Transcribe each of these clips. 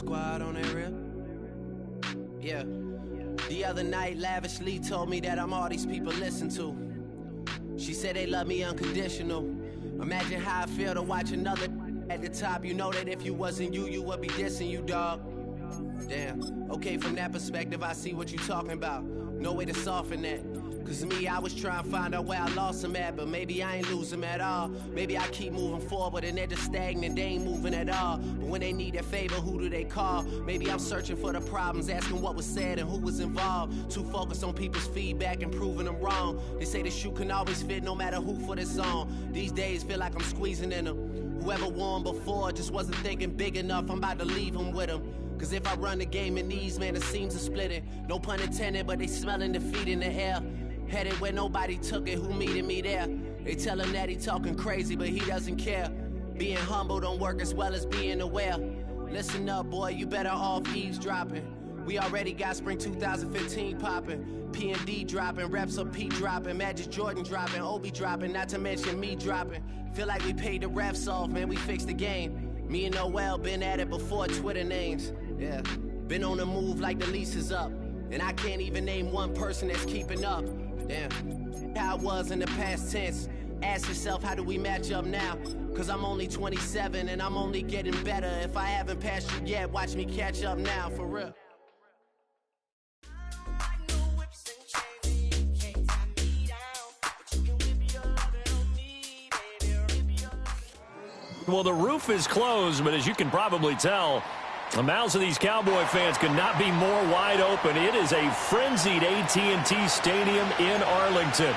squad on that rip. Yeah. The other night, lavishly told me that I'm all these people listen to. She said they love me unconditional. Imagine how I feel to watch another at the top. You know that if you wasn't you, you would be dissing you, dog. Damn. Okay, from that perspective, I see what you talking about. No way to soften that. Cause me, I was trying to find out where I lost them at, but maybe I ain't lose them at all. Maybe I keep moving forward and they're just stagnant, they ain't moving at all. But when they need a favor, who do they call? Maybe I'm searching for the problems, asking what was said and who was involved. Too focused on people's feedback and proving them wrong. They say the shoe can always fit no matter who for this song. These days feel like I'm squeezing in them. Whoever won before just wasn't thinking big enough, I'm about to leave them with them. Cause if I run the game in these, man, the seams are splitting. No pun intended, but they smelling defeat in the air. Headed where nobody took it, who meeting me there? They tell him that he talking crazy, but he doesn't care. Being humble don't work as well as being aware. Listen up, boy, you better off eavesdropping. We already got spring 2015 popping. P&D dropping, reps up P dropping, Magic Jordan dropping, Obi dropping, not to mention me dropping. Feel like we paid the refs off, man, we fixed the game. Me and Noel been at it before Twitter names. Yeah, been on the move like the lease is up. And I can't even name one person that's keeping up. Damn, how I was in the past tense. Ask yourself, how do we match up now? Cause I'm only 27 and I'm only getting better. If I haven't passed you yet, watch me catch up now, for real. Well, the roof is closed, but as you can probably tell, the mouths of these Cowboy fans could not be more wide open. It is a frenzied AT&T Stadium in Arlington.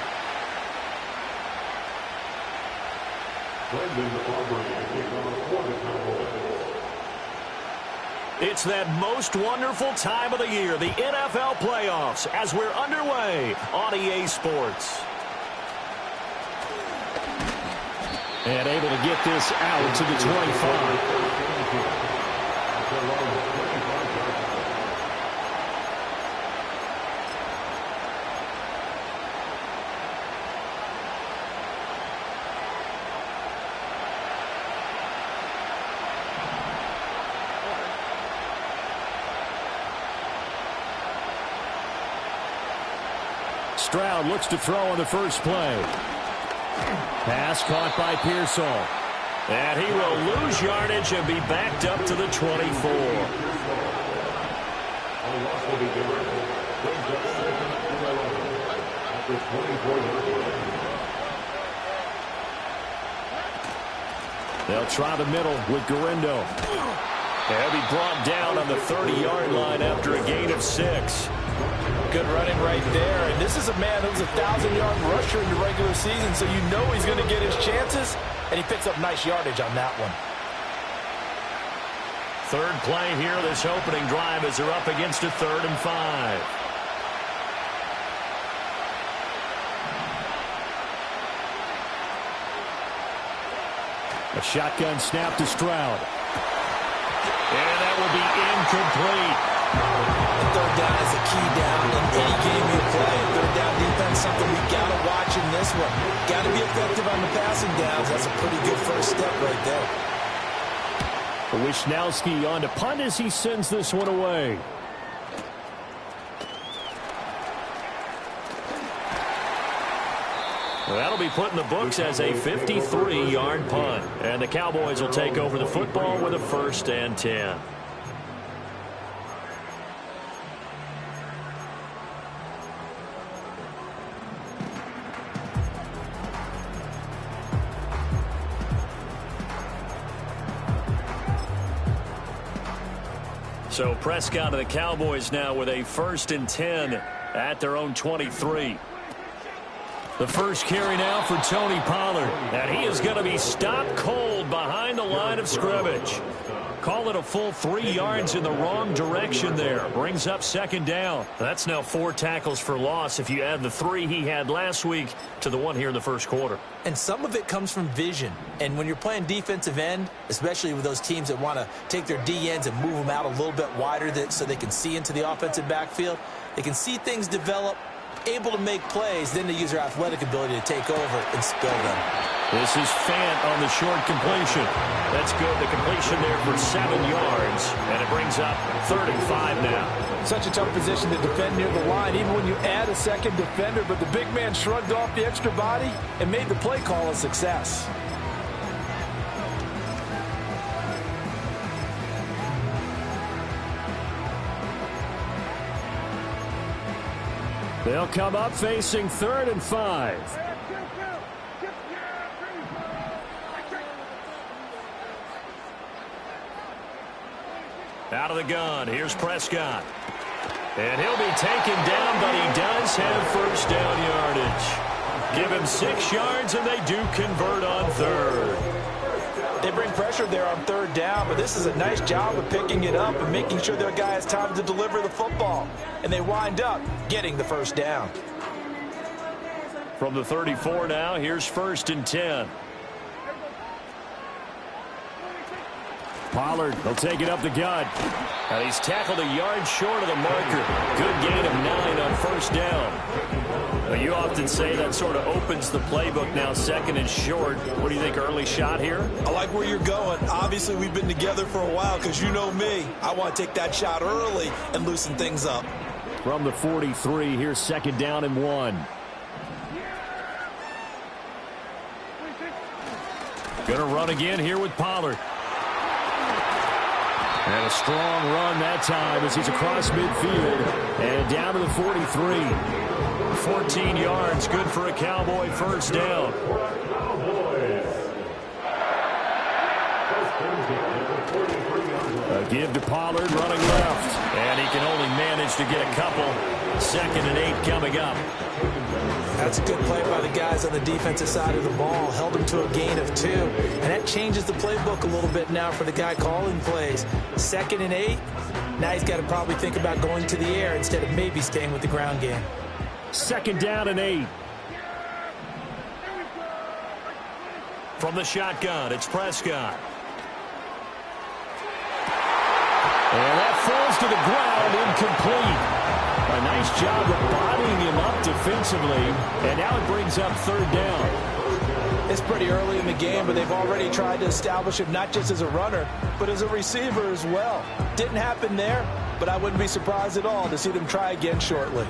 It's that most wonderful time of the year, the NFL playoffs, as we're underway on EA Sports. And able to get this out to the 25. Stroud looks to throw on the first play. Pass caught by Pearsall. And he will lose yardage and be backed up to the 24. They'll try the middle with Garindo. He'll be brought down on the 30-yard line after a gain of 6. Good running right there. And this is a man who's a 1,000-yard rusher in the regular season, so you know he's going to get his chances, and he picks up nice yardage on that one. Third play here, this opening drive, as they're up against a 3rd and 5. A shotgun snap to Stroud. And that will be incomplete. Third down is a key down in any game you play. Third down defense, something we got to watch in this one. Got to be effective on the passing downs. That's a pretty good first step right there. Wishnowski on to punt as he sends this one away. Well, that'll be put in the books as a 53-yard punt. And the Cowboys will take over the football with a 1st and 10. So Prescott of the Cowboys now with a 1st and 10 at their own 23. The first carry now for Tony Pollard. And he is going to be stopped cold behind the line of scrimmage. Call it a full 3 yards in the wrong direction there. Brings up 2nd down. That's now 4 tackles for loss if you add the 3 he had last week to the 1 here in the first quarter. And some of it comes from vision. And when you're playing defensive end, especially with those teams that want to take their D ends and move them out a little bit wider so they can see into the offensive backfield, they can see things develop, able to make plays, then they use their athletic ability to take over and spill them. This is Fant on the short completion. That's good. The completion there for 7 yards, and it brings up 3rd and 5 now. Such a tough position to defend near the line, even when you add a second defender, but the big man shrugged off the extra body and made the play call a success. They'll come up facing 3rd and 5. Out of the gun, here's Prescott. And he'll be taken down, but he does have first down yardage. Give him 6 yards, and they do convert on 3rd. They bring pressure there on 3rd down, but this is a nice job of picking it up and making sure their guy has time to deliver the football. And they wind up getting the first down. From the 34 now, here's 1st and 10. Pollard, he'll take it up the gut. And he's tackled a yard short of the marker. Good gain of 9 on 1st down. Now, you often say that sort of opens the playbook now, 2nd and short. What do you think, early shot here? I like where you're going. Obviously, we've been together for a while because you know me. I want to take that shot early and loosen things up. From the 43, here's 2nd down and 1. Gonna run again here with Pollard. And a strong run that time as he's across midfield and down to the 43. 14 yards, good for a Cowboy first down. A give to Pollard running left. And he can only manage to get a couple. 2nd and 8 coming up. That's a good play by the guys on the defensive side of the ball. Held him to a gain of 2. And that changes the playbook a little bit now for the guy calling plays. 2nd and 8. Now he's got to probably think about going to the air instead of maybe staying with the ground game. 2nd down and 8. From the shotgun, it's Prescott. And that falls to the ground, incomplete. A nice job of bodying him up defensively, and now it brings up 3rd down. It's pretty early in the game, but they've already tried to establish him not just as a runner, but as a receiver as well. Didn't happen there, but I wouldn't be surprised at all to see them try again shortly.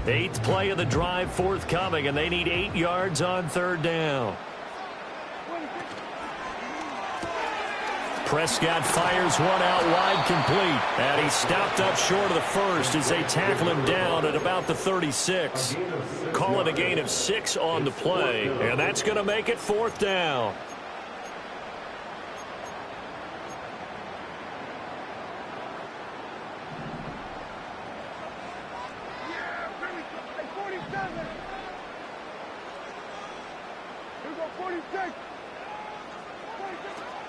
Eighth play of the drive forthcoming, and they need 8 yards on 3rd down. Prescott fires one out wide, complete. And he's stopped up short of the first as they tackle him down at about the 36. Call it a gain of 6 on the play, and that's going to make it 4th down.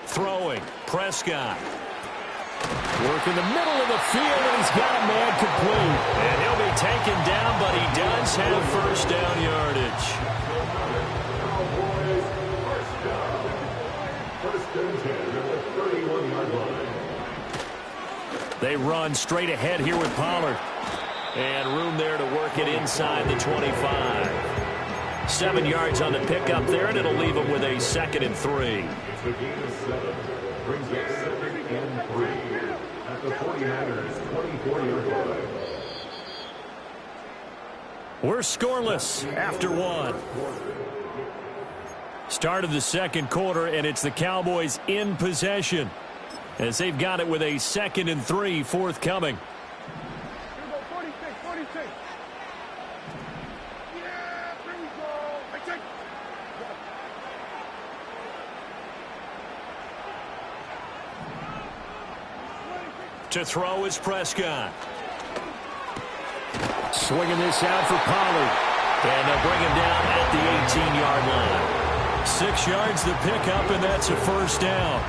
Throwing, Prescott. Work in the middle of the field, and he's got a man complete. And he'll be taken down, but he does have first down yardage. They run straight ahead here with Pollard. And room there to work it inside the 25. 7 yards on the pickup there, and it'll leave him with a 2nd and 3. The gain of 7 brings up 2nd and 3 at the 49ers' 24-yard line. We're scoreless after 1. Start of the 2nd quarter, and it's the Cowboys in possession as they've got it with a 2nd and 3 forthcoming. To throw is Prescott. Swinging this out for Pollard. And they'll bring him down at the 18-yard line. 6 yards the pickup, and that's a first down.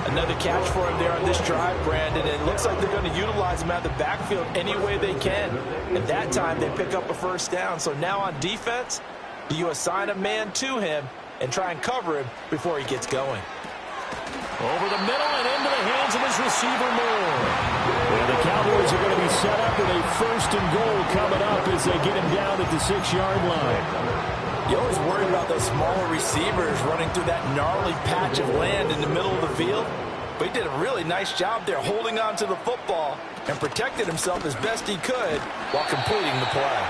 Another catch for him there on this drive, Brandon. And it looks like they're going to utilize him out of the backfield any way they can. At that time, they pick up a first down. So now on defense, do you assign a man to him and try and cover him before he gets going? Over the middle and into the hands of his receiver, Moore. And the Cowboys are going to be set up with a 1st and goal coming up as they get him down at the 6-yard line. You always worry about those smaller receivers running through that gnarly patch of land in the middle of the field. But he did a really nice job there holding on to the football and protected himself as best he could while completing the play.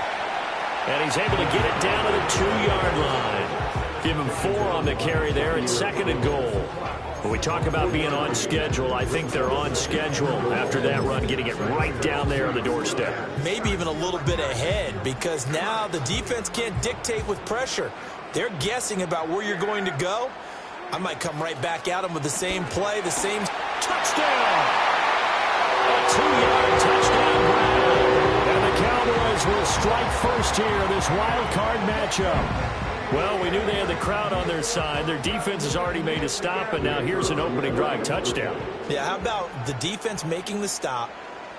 And he's able to get it down to the 2-yard line. Give him 4 on the carry there at 2nd and goal. When we talk about being on schedule, I think they're on schedule after that run, getting it right down there on the doorstep. Maybe even a little bit ahead, because now the defense can't dictate with pressure. They're guessing about where you're going to go. I might come right back at them with the same play, the same touchdown. A 2-yard touchdown grab. And the Cowboys will strike first here, this wild card matchup. Well, we knew they had the crowd on their side. Their defense has already made a stop, and now here's an opening drive touchdown. Yeah, how about the defense making the stop,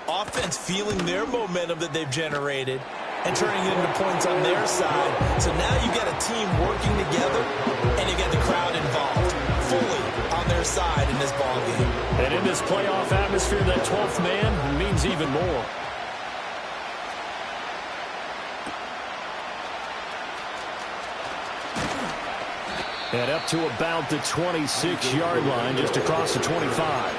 offense feeling their momentum that they've generated, and turning it into points on their side. So now you got a team working together, and you got the crowd involved, fully on their side in this ballgame. And in this playoff atmosphere, that 12th man means even more. And up to about the 26-yard line, just across the 25.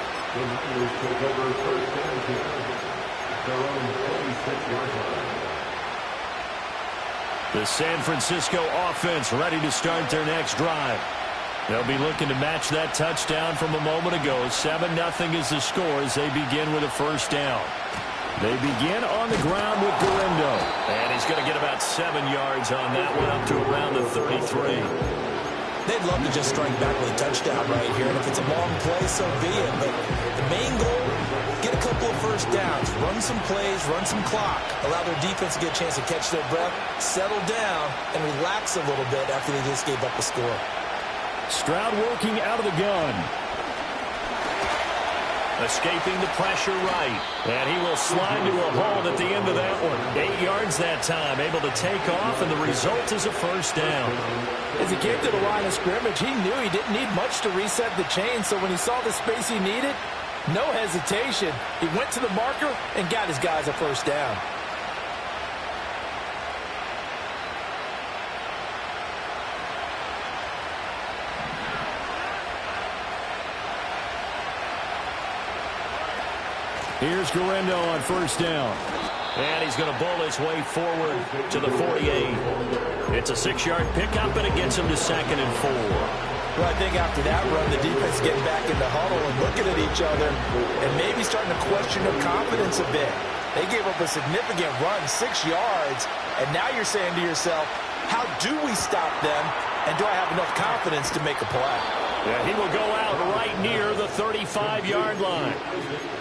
The San Francisco offense ready to start their next drive. They'll be looking to match that touchdown from a moment ago. 7-0 is the score as they begin with a 1st down. They begin on the ground with Guerrero. And he's going to get about 7 yards on that one, up to around the 33. They'd love to just strike back with a touchdown right here, and if it's a long play, so be it. But the main goal, get a couple of 1st downs, run some plays, run some clock, allow their defense to get a chance to catch their breath, settle down, and relax a little bit after they just gave up the score. Stroud working out of the gun. Escaping the pressure right. And he will slide to a hold at the end of that one. 8 yards that time, able to take off, and the result is a 1st down. As he came to the line of scrimmage, he knew he didn't need much to reset the chain, so when he saw the space he needed, no hesitation. He went to the marker and got his guys a 1st down. Here's Guerrero on 1st down. And he's going to bowl his way forward to the 48. It's a 6-yard pickup, and it gets him to 2nd and 4. Well, I think after that run, the defense getting back in the huddle and looking at each other and maybe starting to question their confidence a bit. They gave up a significant run, 6 yards, and now you're saying to yourself, how do we stop them, and do I have enough confidence to make a play? Yeah, he will go out right near the 35-yard line.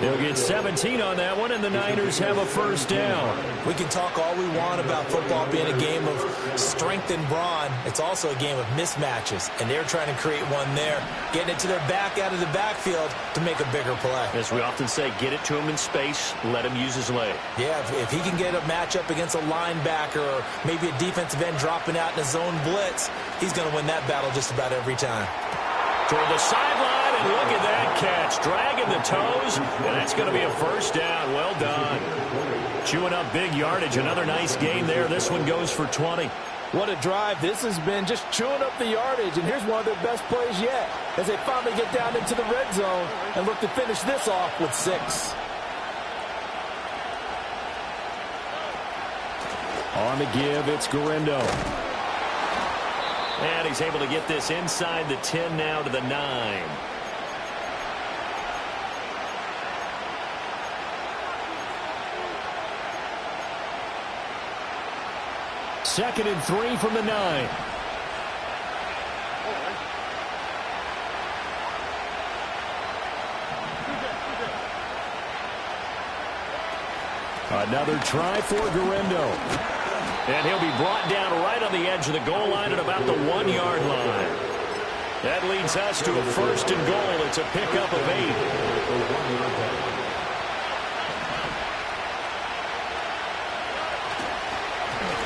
They'll get 17 on that one, and the Niners have a 1st down. We can talk all we want about football being a game of strength and brawn. It's also a game of mismatches, and they're trying to create one there, getting it to their back out of the backfield to make a bigger play. As we often say, get it to him in space, let him use his leg. Yeah, if he can get a matchup against a linebacker or maybe a defensive end dropping out in a zone blitz, he's going to win that battle just about every time. Toward the sideline, and look at that catch. Dragging the toes, and that's going to be a 1st down. Well done. Chewing up big yardage. Another nice gain there. This one goes for 20. What a drive this has been, just chewing up the yardage. And here's one of their best plays yet as they finally get down into the red zone and look to finish this off with 6. On the give, it's Guerrero. And he's able to get this inside the 10 now to the 9. Second and 3 from the 9. Another try for Guerrero. And he'll be brought down right on the edge of the goal line at about the 1-yard line. That leads us to a 1st and goal. It's a pickup of 8.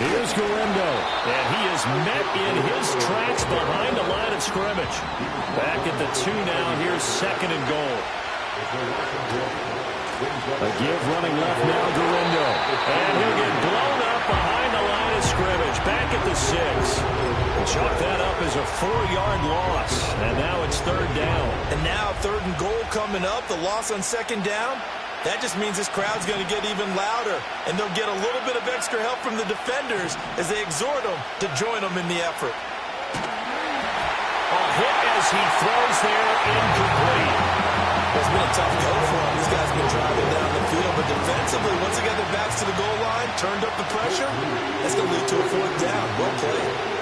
Here's Guerrero. And he is met in his tracks behind the line of scrimmage. Back at the 2 now. Here's 2nd and goal. A give running left now, Galindo. And he'll get blown up behind the line of scrimmage. Back at the 6. Chalk that up as a 4-yard loss. And now it's 3rd down. And now 3rd and goal coming up. The loss on 2nd down. That just means this crowd's going to get even louder. And they'll get a little bit of extra help from the defenders as they exhort them to join them in the effort. A hit as he throws there, incomplete. It's been a tough go for him. These guys have been driving down the field. But defensively, once they got their backs to the goal line, turned up the pressure, that's going to lead to a 4th down. Well played.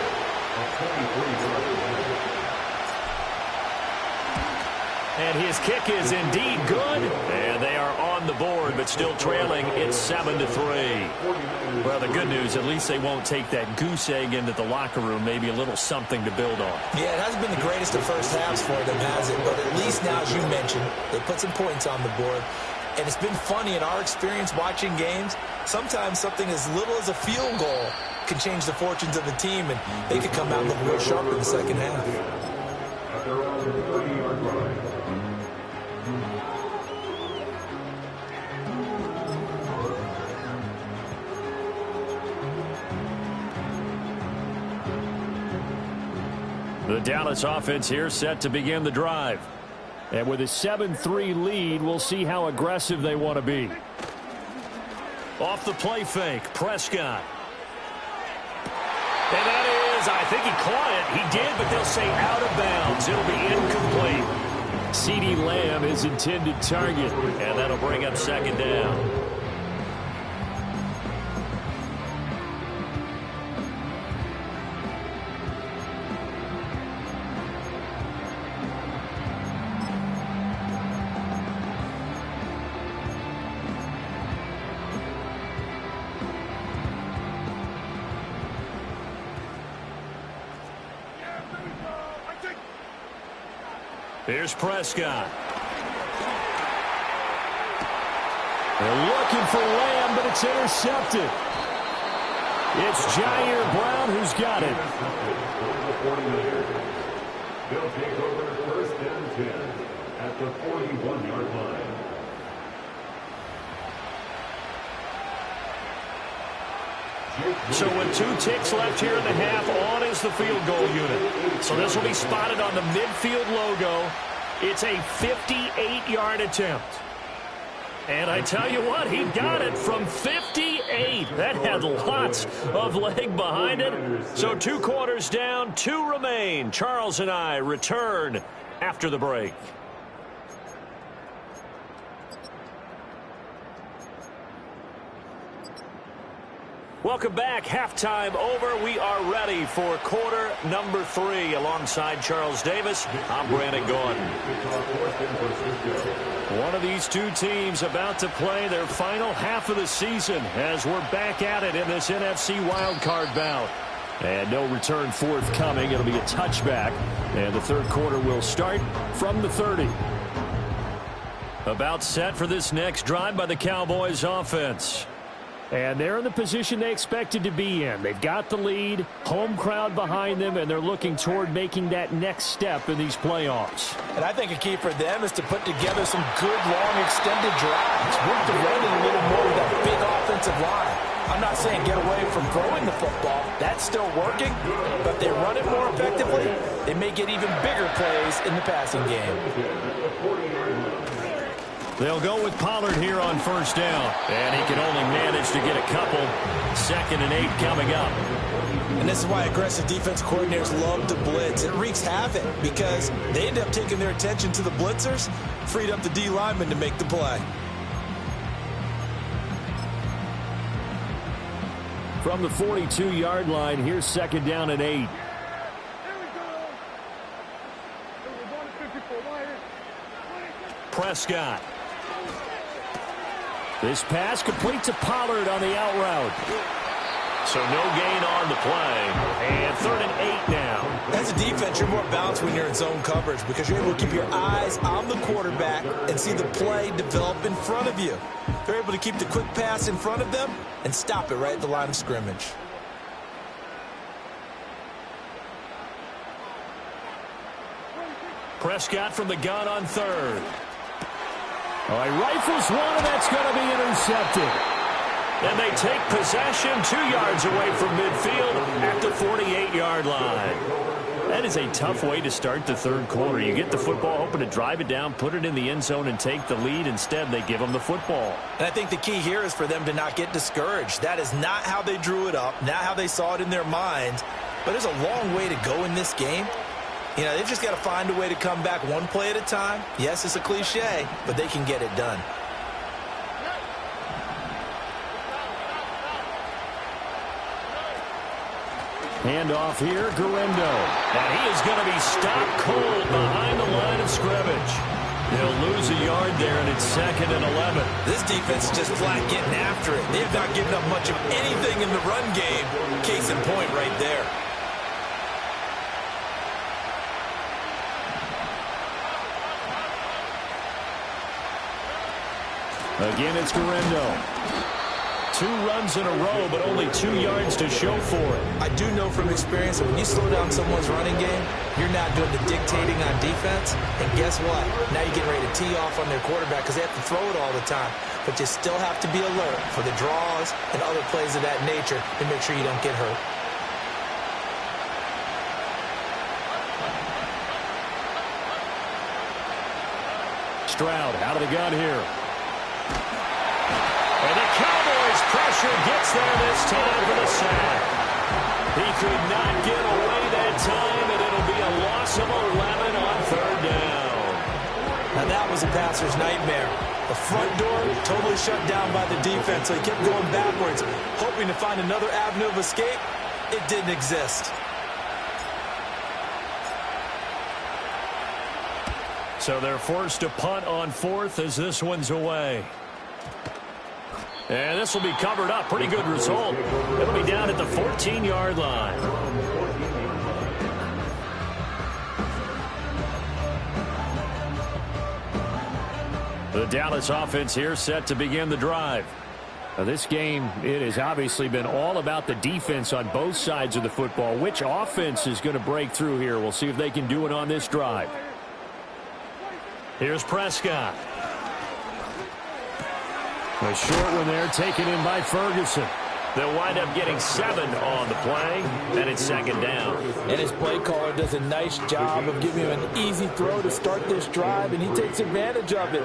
And his kick is indeed good. And they are on the board, but still trailing. It's 7-3. Well, the good news, at least they won't take that goose egg into the locker room. Maybe a little something to build on. Yeah, it hasn't been the greatest of first halves for them, has it? But at least now, as you mentioned, they put some points on the board. And it's been funny in our experience watching games. Sometimes something as little as a field goal can change the fortunes of a team, and they could come out looking real sharp in the second half. At their own 30-yard line. The Dallas offense here set to begin the drive. And with a 7-3 lead, we'll see how aggressive they want to be. Off the play fake, Prescott. And that is, I think he caught it. He did, but they'll say out of bounds. It'll be incomplete. CeeDee Lamb is intended target, and that'll bring up 2nd down. Here's Prescott. They're looking for Lamb, but it's intercepted. It's Jair Brown who's got it. They'll take over 1st and 10 at the 41-yard line. So with 2 ticks left here in the half, on is the field goal unit. So this will be spotted on the midfield logo. It's a 58-yard attempt. And I tell you what, he got it from 58. That had lots of leg behind it. So 2 quarters down, 2 remain. Charles and I return after the break. Welcome back. Halftime over. We are ready for quarter number 3. Alongside Charles Davis, I'm Brandon Gordon. One of these 2 teams about to play their final half of the season as we're back at it in this NFC wildcard bout. And no return forthcoming. It'll be a touchback. And the 3rd quarter will start from the 30. About set for this next drive by the Cowboys offense. And they're in the position they expected to be in. They've got the lead, home crowd behind them, and they're looking toward making that next step in these playoffs. And I think a key for them is to put together some good, long, extended drives. Work the running a little more with that big offensive line. I'm not saying get away from throwing the football. That's still working. But if they run it more effectively, they may get even bigger plays in the passing game. They'll go with Pollard here on 1st down. And he can only manage to get a couple. 2nd and 8 coming up. And this is why aggressive defense coordinators love to blitz. It wreaks havoc because they end up taking their attention to the blitzers, freed up the D lineman to make the play. From the 42-yard line, here's 2nd down and 8. Prescott. This pass complete to Pollard on the out route. So no gain on the play. And 3rd and 8 now. As a defense, you're more balanced when you're in zone coverage because you're able to keep your eyes on the quarterback and see the play develop in front of you. They're able to keep the quick pass in front of them and stop it right at the line of scrimmage. Prescott from the gun on 3rd. Oh, he rifles one, and that's going to be intercepted. And they take possession 2 yards away from midfield at the 48-yard line. That is a tough way to start the third quarter. You get the football, hoping to drive it down, put it in the end zone, and take the lead. Instead, they give them the football. And I think the key here is for them to not get discouraged. That is not how they drew it up, not how they saw it in their minds. But there's a long way to go in this game. You know, they've just got to find a way to come back one play at a time. Yes, it's a cliche, but they can get it done. Handoff here, Guerrero. And he is going to be stopped cold behind the line of scrimmage. They'll lose a yard there, and it's 2nd and 11. This defense is just flat getting after it. They have not given up much of anything in the run game. Case in point right there. Again, it's Guerrero. 2 runs in a row, but only 2 yards to show for it. I do know from experience that when you slow down someone's running game, you're not doing the dictating on defense. And guess what? Now you're getting ready to tee off on their quarterback because they have to throw it all the time. But you still have to be alert for the draws and other plays of that nature to make sure you don't get hurt. Stroud out of the gun here. And the Cowboys pressure gets there this time for the sack. He could not get away that time, and it'll be a loss of 11 on 3rd down. Now that was a passer's nightmare. The front door totally shut down by the defense, so he kept going backwards, hoping to find another avenue of escape. It didn't exist. So they're forced to punt on 4th as this one's away. And this will be covered up. Pretty good result. It'll be down at the 14-yard line. The Dallas offense here set to begin the drive. Now this game, it has obviously been all about the defense on both sides of the football. Which offense is going to break through here? We'll see if they can do it on this drive. Here's Prescott. A short one there taken in by Ferguson. They'll wind up getting 7 on the play, and it's 2nd down. And his play caller does a nice job of giving him an easy throw to start this drive, and he takes advantage of it.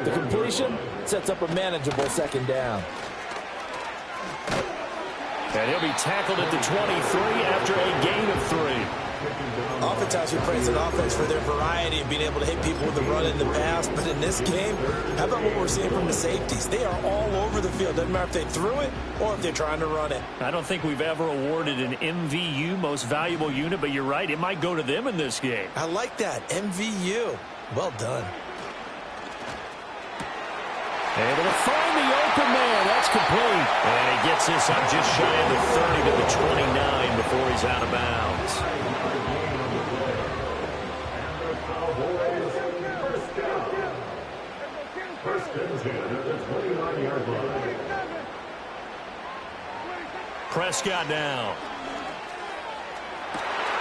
The completion sets up a manageable 2nd down. And he'll be tackled at the 23 after a gain of 3. Oftentimes we praise an offense for their variety of being able to hit people with the run in the pass, but in this game, how about what we're seeing from the safeties? They are all over the field. Doesn't matter if they threw it or if they're trying to run it. I don't think we've ever awarded an MVU, most valuable unit, but you're right, it might go to them in this game. I like that, MVU. Well done. Able to find the open man. That's complete. And he gets this up just shy of the 30 to the 29 before he's out of bounds. Prescott now.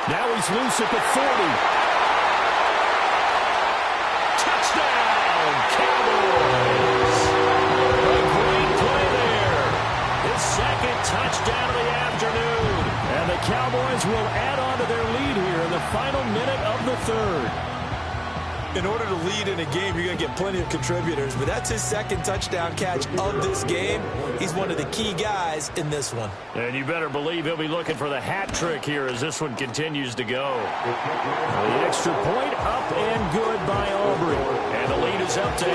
Now he's loose at the 40. Touchdown, Cowboys. A great play there. His 2nd touchdown of the afternoon. And the Cowboys will add on to their lead here in the final minute of the 3rd. In order to lead in a game, you're going to get plenty of contributors, but that's his 2nd touchdown catch of this game. He's one of the key guys in this one. And you better believe he'll be looking for the hat trick here as this one continues to go. The extra point up and good by Aubrey. And the lead is up to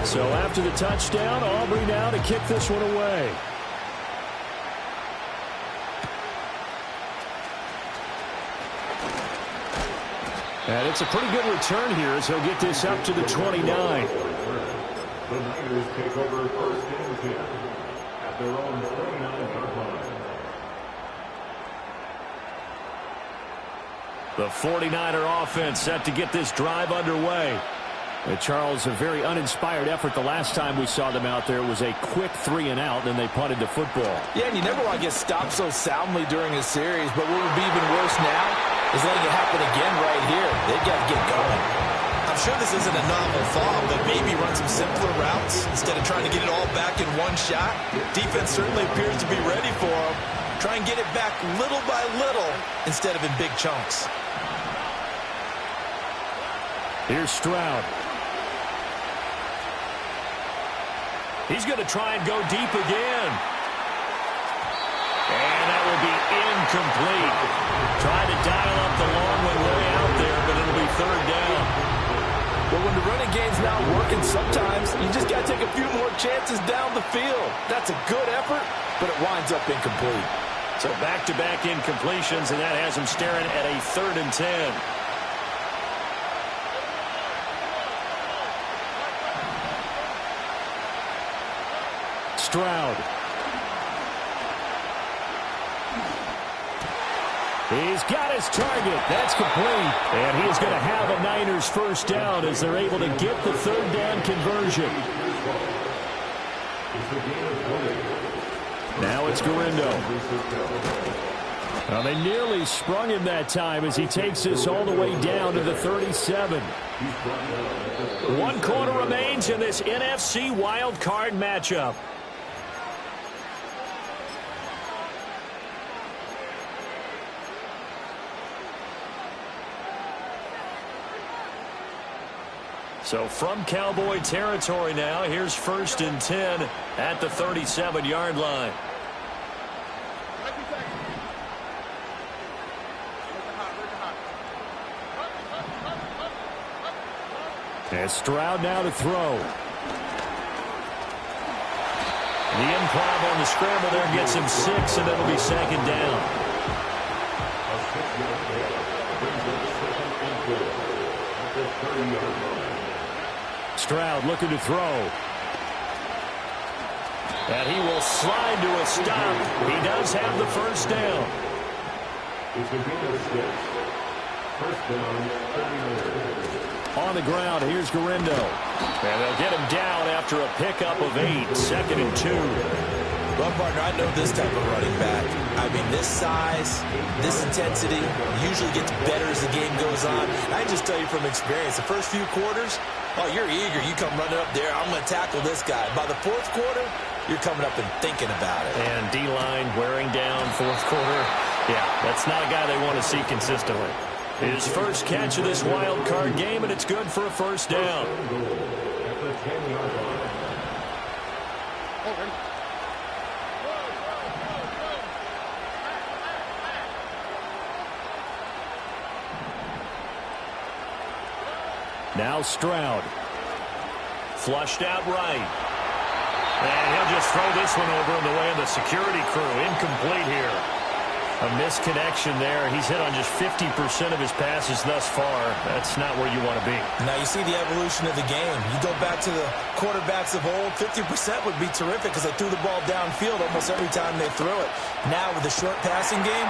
8. So after the touchdown, Aubrey now to kick this one away. And it's a pretty good return here as he'll get this up to the 29. The Niners take over 1st and 10 at their own 29-yard line. The 49er offense set to get this drive underway. Charles, a very uninspired effort the last time we saw them out there. It was a quick 3 and out, then they punted the football. Yeah, and you never want to get stopped so soundly during a series, but what would be even worse now is letting it happen again right here. They've got to get going. I'm sure this isn't a novel thought, but maybe run some simpler routes instead of trying to get it all back in one shot. Defense certainly appears to be ready for them. Try and get it back little by little instead of in big chunks. Here's Stroud. He's going to try and go deep again. And that will be incomplete. Trying to dial up the long one way out there, but it'll be third down. But when the running game's not working, sometimes you just got to take a few more chances down the field. That's a good effort, but it winds up incomplete. So back-to-back incompletions, and that has him staring at a 3rd and 10. Stroud. He's got his target. That's complete. And he is going to have a Niners first down as they're able to get the 3rd down conversion. Now it's Garindo. Well, they nearly sprung him that time as he takes this all the way down to the 37. 1 quarter remains in this NFC wild card matchup. So from Cowboy territory now, here's 1st and 10 at the 37-yard line. And Stroud now to throw. The improv on the scramble there gets him 6, and it'll be 2nd down. Stroud looking to throw. And he will slide to a stop. He does have the first down. On the ground, here's Garindo. And they'll get him down after a pickup of 8, 2nd and 2. Well, partner, I know this type of running back. I mean, this size, this intensity usually gets better as the game goes on. I can just tell you from experience, the first few quarters, oh, you're eager. You come running up there. I'm going to tackle this guy. By the 4th quarter, you're coming up and thinking about it. And D-line wearing down 4th quarter. Yeah, that's not a guy they want to see consistently. His first catch of this wild card game, and it's good for a first down. Now Stroud. Flushed out right. And he'll just throw this one over in the way of the security crew. Incomplete here. A misconnection there. He's hit on just 50% of his passes thus far. That's not where you want to be. Now you see the evolution of the game. You go back to the quarterbacks of old, 50% would be terrific because they threw the ball downfield almost every time they threw it. Now with the short passing game.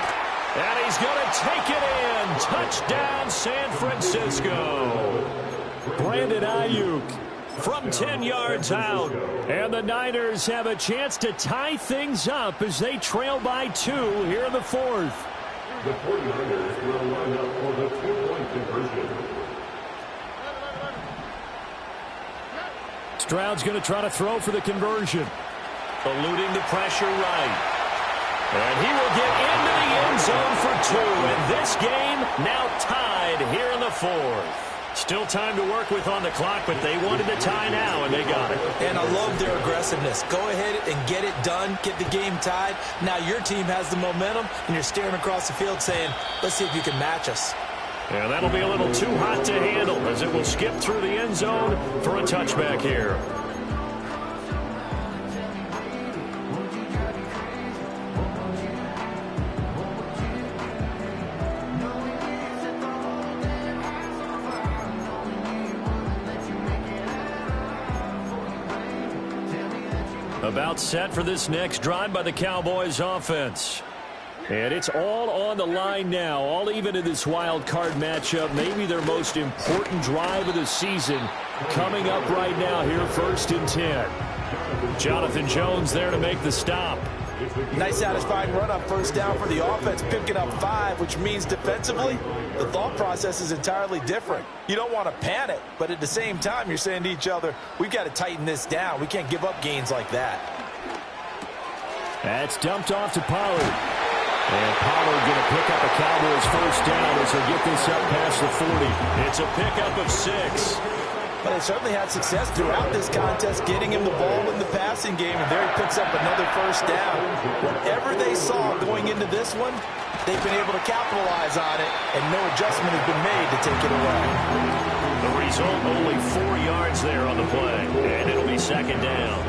And he's going to take it in. Touchdown, San Francisco. Brandon Ayuk from 10 yards out. And the Niners have a chance to tie things up as they trail by 2 here in the 4th. The 49ers will line up for the 2-point conversion. Stroud's going to try to throw for the conversion. Eluding the pressure right. And he will get into the end zone for 2. And this game now tied here in the 4th. Still time to work with on the clock, but they wanted the tie now, and they got it. And I love their aggressiveness. Go ahead and get it done, get the game tied. Now your team has the momentum, and you're staring across the field saying, let's see if you can match us. And that'll be a little too hot to handle as it will skip through the end zone for a touchback here. About set for this next drive by the Cowboys offense. And it's all on the line now, all even in this wild card matchup. Maybe their most important drive of the season coming up right now here, 1st and 10. Jonathan Jones there to make the stop. Nice satisfying run up first down for the offense, picking up 5, which means defensively, the thought process is entirely different. You don't want to panic, but at the same time, you're saying to each other, we've got to tighten this down. We can't give up gains like that. That's dumped off to Pollard. And Pollard going to pick up a Cowboys first down as they get this up past the 40. It's a pickup of 6. But they certainly had success throughout this contest, getting him the ball in the passing game, and there he picks up another first down. Whatever they saw going into this one, they've been able to capitalize on it, and no adjustment has been made to take it away. The result, only 4 yards there on the play, and it'll be second down.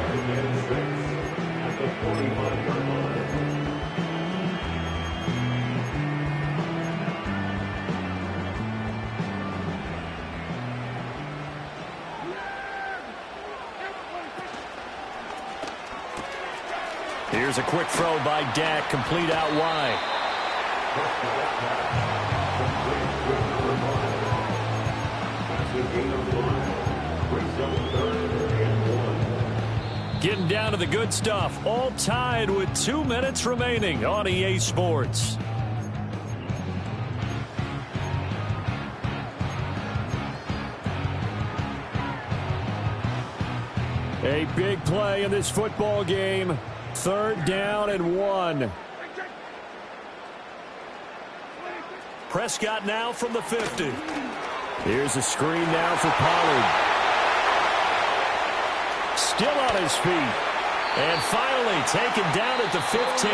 Here's a quick throw by Dak, complete out wide. Getting down to the good stuff, all tied with 2 minutes remaining on EA Sports. A big play in this football game. 3rd down and 1. Prescott now from the 50. Here's a screen now for Pollard. Still on his feet. And finally taken down at the 15.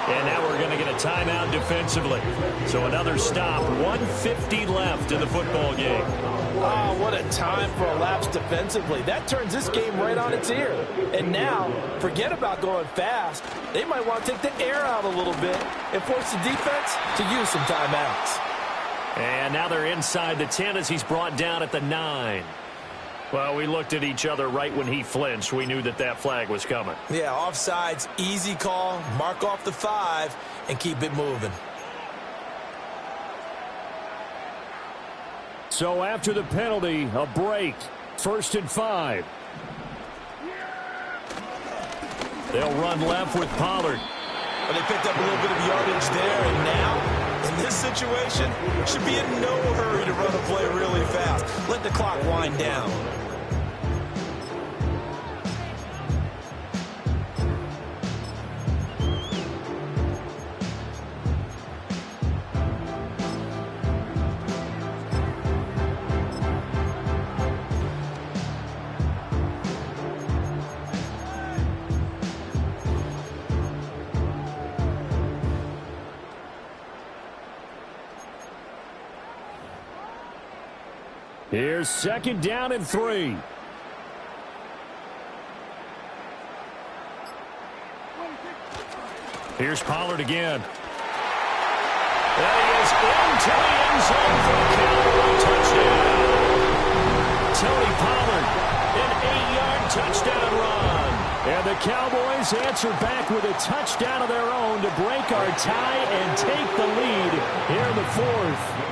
And now we're going to get a timeout defensively. So another stop. 1:50 left in the football game. Oh, what a time for a lapse defensively. That turns this game right on its ear. And now, forget about going fast. They might want to take the air out a little bit and force the defense to use some timeouts. And now they're inside the 10 as he's brought down at the 9. Well, we looked at each other right when he flinched. We knew that that flag was coming. Yeah, offsides, easy call. Mark off the 5 and keep it moving. So after the penalty, a break. 1st and 5. They'll run left with Pollard. Well, they picked up a little bit of yardage there, and now, in this situation, should be in no hurry to run a play really fast. Let the clock wind down. Here's 2nd down and 3. Here's Pollard again. That is into the end zone for a Cowboy touchdown. Tony Pollard, an 8-yard touchdown run. And the Cowboys answer back with a touchdown of their own to break our tie and take the lead here in the 4th.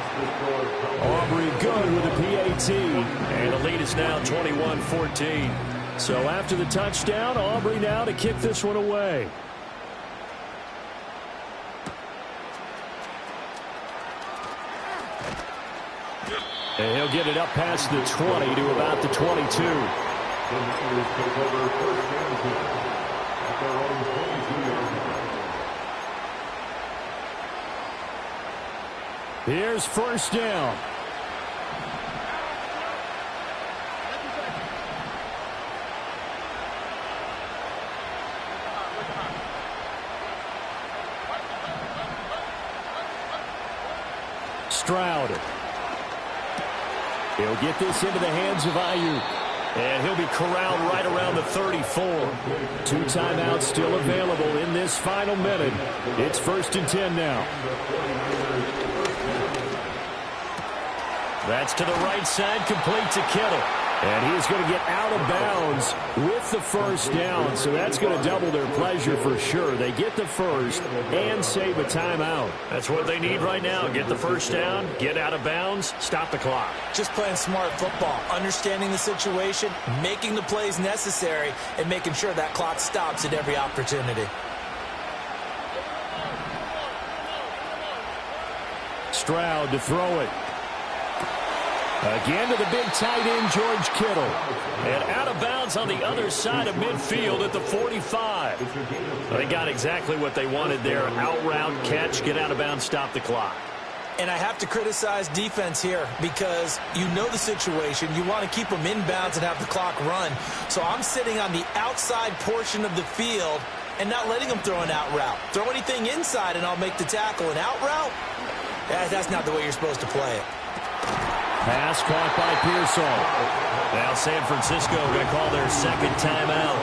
Aubrey good with a PAT. And the lead is now 21-14. So after the touchdown, Aubrey now to kick this one away. And he'll get it up past the 20 to about the 22. Here's 1st down. Stroud. He'll get this into the hands of Ayuk. And he'll be corralled right around the 34. 2 timeouts still available in this final minute. It's 1st and 10 now. That's to the right side, complete to Kittle. And he's going to get out of bounds with the first down. So that's going to double their pleasure for sure. They get the first and save a timeout. That's what they need right now. Get the first down, get out of bounds, stop the clock. Just playing smart football, understanding the situation, making the plays necessary, and making sure that clock stops at every opportunity. Stroud to throw it. Again to the big tight end, George Kittle. And out of bounds on the other side of midfield at the 45. They got exactly what they wanted there. Out route, catch, get out of bounds, stop the clock. And I have to criticize defense here because you know the situation. You want to keep them inbounds and have the clock run. So I'm sitting on the outside portion of the field and not letting them throw an out route. Throw anything inside and I'll make the tackle. An out route? That's not the way you're supposed to play it. Pass caught by Pearsall. Now San Francisco going to call their second timeout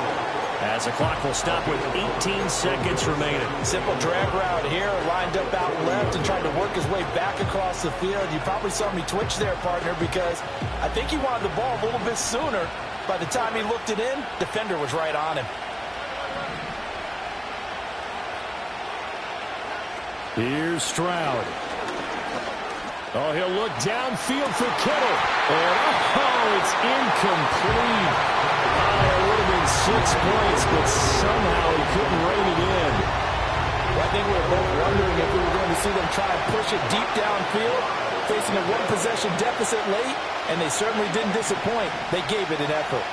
as the clock will stop with 18 seconds remaining. Simple drag route here, lined up out left and trying to work his way back across the field. You probably saw me twitch there, partner, because I think he wanted the ball a little bit sooner. By the time he looked it in, defender was right on him. Here's Stroud. Oh, he'll look downfield for Kittle. And, oh, it's incomplete. It would have been 6 points, but somehow he couldn't rein it in. Well, I think we were both wondering if we were going to see them try and push it deep downfield, facing a one-possession deficit late, and they certainly didn't disappoint. They gave it an effort.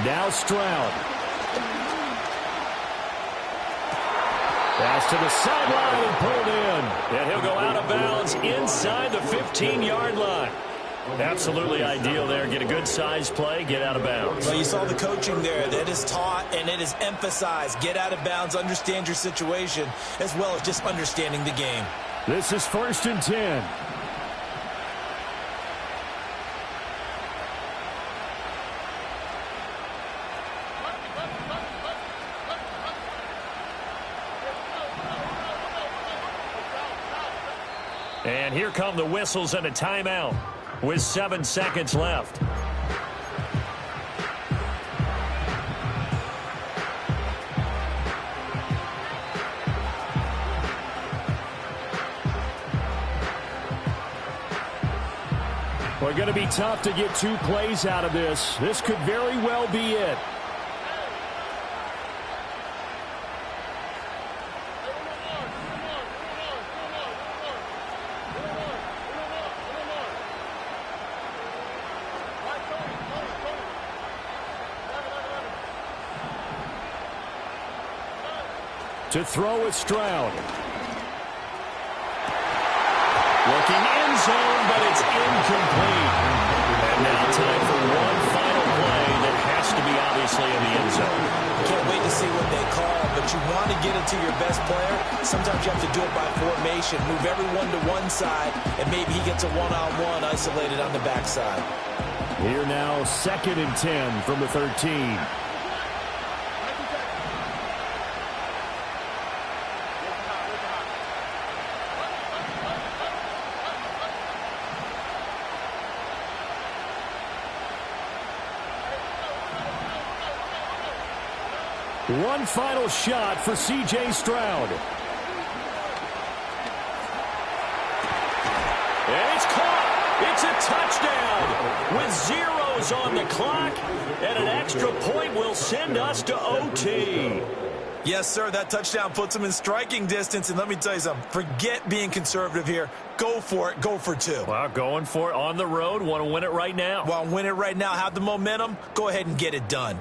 Now Stroud. Pass to the sideline and pulled in. And he'll go out of bounds inside the 15-yard line. Absolutely ideal there. Get a good size play, get out of bounds. Well, you saw the coaching there. That is taught and it is emphasized. Get out of bounds, understand your situation, as well as just understanding the game. This is 1st and 10. And here come the whistles and a timeout with 7 seconds left. Well, going to be tough to get 2 plays out of this. This could very well be it. To throw with Stroud. Looking end zone, but it's incomplete. And now time for one final play that has to be obviously in the end zone. Can't wait to see what they call, but you want to get it to your best player. Sometimes you have to do it by formation. Move everyone to one side, and maybe he gets a one-on-one isolated on the backside. Here now, 2nd and 10 from the 13. One final shot for C.J. Stroud. And it's caught. It's a touchdown with zeros on the clock. And an extra point will send us to OT. Yes, sir, that touchdown puts them in striking distance. And let me tell you something. Forget being conservative here. Go for it. Go for 2. Well, going for it on the road. Want to win it right now. Well, win it right now. Have the momentum. Go ahead and get it done.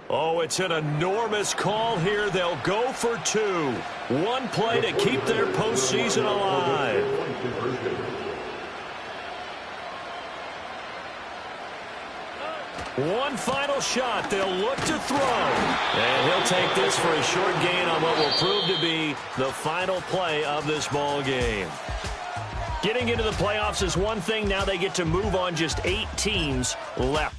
Oh, it's an enormous call here. They'll go for 2. One play to keep their postseason alive. One final shot. They'll look to throw. And he'll take this for a short gain on what will prove to be the final play of this ball game. Getting into the playoffs is one thing. Now they get to move on. Just 8 teams left.